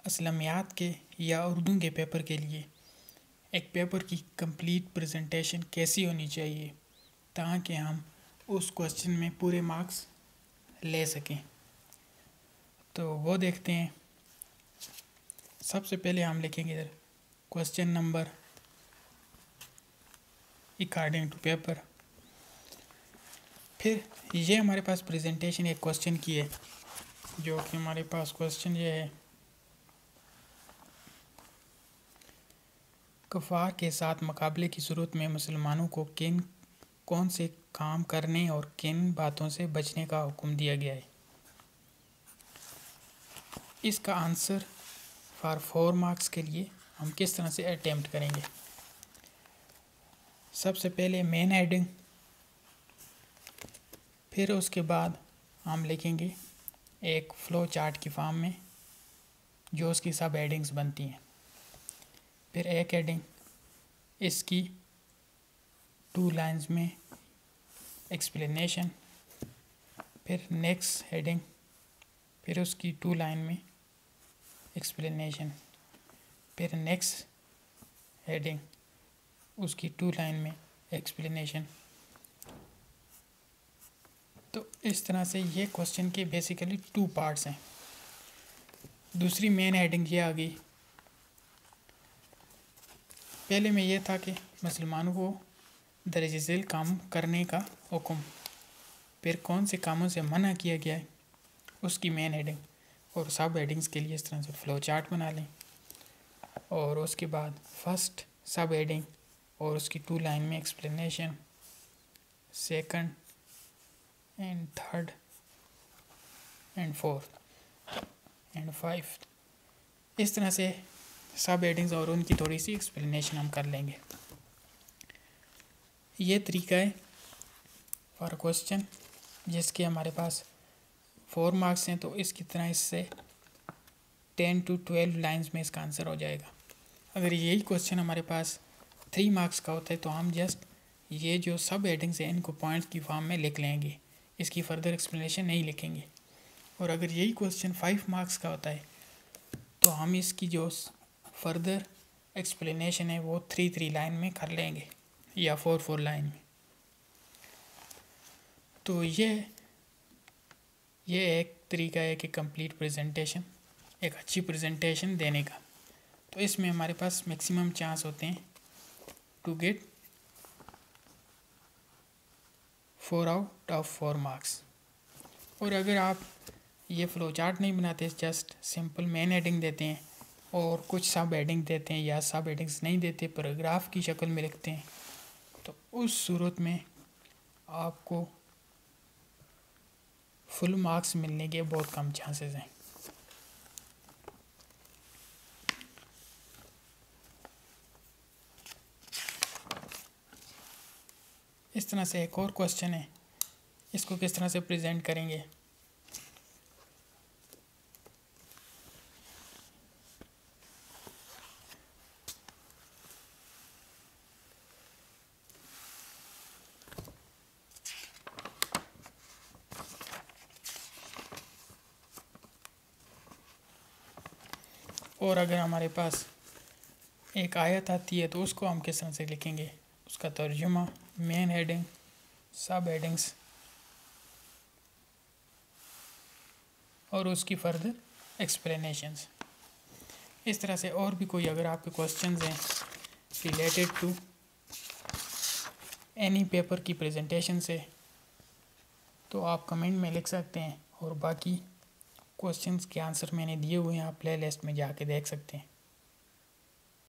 असलमियात के या उर्दू के पेपर के लिए एक पेपर की कंप्लीट प्रेजेंटेशन कैसी होनी चाहिए ताकि हम उस क्वेश्चन में पूरे मार्क्स ले सकें। तो वो देखते हैं। सबसे पहले हम लिखेंगे इधर question number according to paper. फिर ये हमारे पास प्रेजेंटेशन एक क्वेश्चन की है, जो कि हमारे पास क्वेश्चन ये है, कुफार के साथ मुकाबले की सूरत में मुसलमानों को कौन से काम करने और किन बातों से बचने का हुक्म दिया गया है। इसका आंसर फॉर 4 मार्क्स के लिए हम किस तरह से अटेम्प्ट करेंगे। सबसे पहले मेन हेडिंग, फिर उसके बाद हम लिखेंगे एक फ्लो चार्ट की फॉर्म में जो उसकी सब हेडिंग्स बनती हैं। फिर एक हेडिंग, इसकी 2 लाइंस में एक्सप्लेनेशन। फिर नेक्स्ट हेडिंग, फिर उसकी 2 लाइन में एक्सप्लेनेशन। फिर नेक्स्ट हेडिंग, उसकी 2 लाइन में एक्सप्लेनेशन। तो इस तरह से ये क्वेश्चन के बेसिकली 2 पार्ट्स हैं। दूसरी मेन हेडिंग ये आ गई, पहले में ये था कि मुसलमानों को दर्ज झेल काम करने का हुक्म, फिर कौन से कामों से मना किया गया है उसकी मेन हेडिंग, और सब हेडिंग्स के लिए इस तरह से फ्लो चार्ट बना लें। और उसके बाद फर्स्ट सब हेडिंग और उसकी 2 लाइन में explanation, second and third and fourth and fifth, इस तरह से सब हेडिंग्स और उनकी थोड़ी सी एक्सप्लेनेशन हम कर लेंगे। ये तरीका है फॉर क्वेश्चन जिसके हमारे पास 4 मार्क्स हैं, तो इसकी तरह इससे 10 to 12 लाइंस में इसका आंसर हो जाएगा। अगर यही क्वेश्चन हमारे पास 3 मार्क्स का होता है तो हम जस्ट ये जो सब हेडिंग्स हैं इनको पॉइंट्स की फॉर्म में लिख लेंगे, इसकी फर्दर एक्सप्लेनेशन नहीं लिखेंगे। और अगर यही क्वेश्चन 5 मार्क्स का होता है तो हम इसकी जो फर्दर एक्सप्लेनेशन है वो 3 लाइन में कर लेंगे या 4 लाइन में। तो ये एक तरीका है कि कंप्लीट प्रेजेंटेशन, एक अच्छी प्रेजेंटेशन देने का। तो इसमें हमारे पास मैक्सिमम चांस होते हैं to get 4 out of 4 marks. और अगर आप ये फ्लो चार्ट नहीं बनाते, जस्ट सिंपल मेन हेडिंग देते हैं और कुछ सब हेडिंग देते हैं या सब हेडिंग्स नहीं देते, पैराग्राफ की शक्ल में लिखते हैं, तो उस सूरत में आपको फुल मार्क्स मिलने के बहुत कम चांसेस हैं। इस तरह से एक और क्वेश्चन है, इसको किस तरह से प्रेजेंट करेंगे। और अगर हमारे पास एक आयत आती है तो उसको हम किस तरह से लिखेंगे, उसका तर्जुमा, मेन हेडिंग, सब हेडिंग्स और उसकी फर्दर एक्सप्लेनेशंस। इस तरह से और भी कोई अगर आपके क्वेश्चंस हैं रिलेटेड टू एनी पेपर की प्रेजेंटेशन से तो आप कमेंट में लिख सकते हैं, और बाकी क्वेश्चंस के आंसर मैंने दिए हुए हैं, आप प्ले लिस्ट में जाके देख सकते हैं।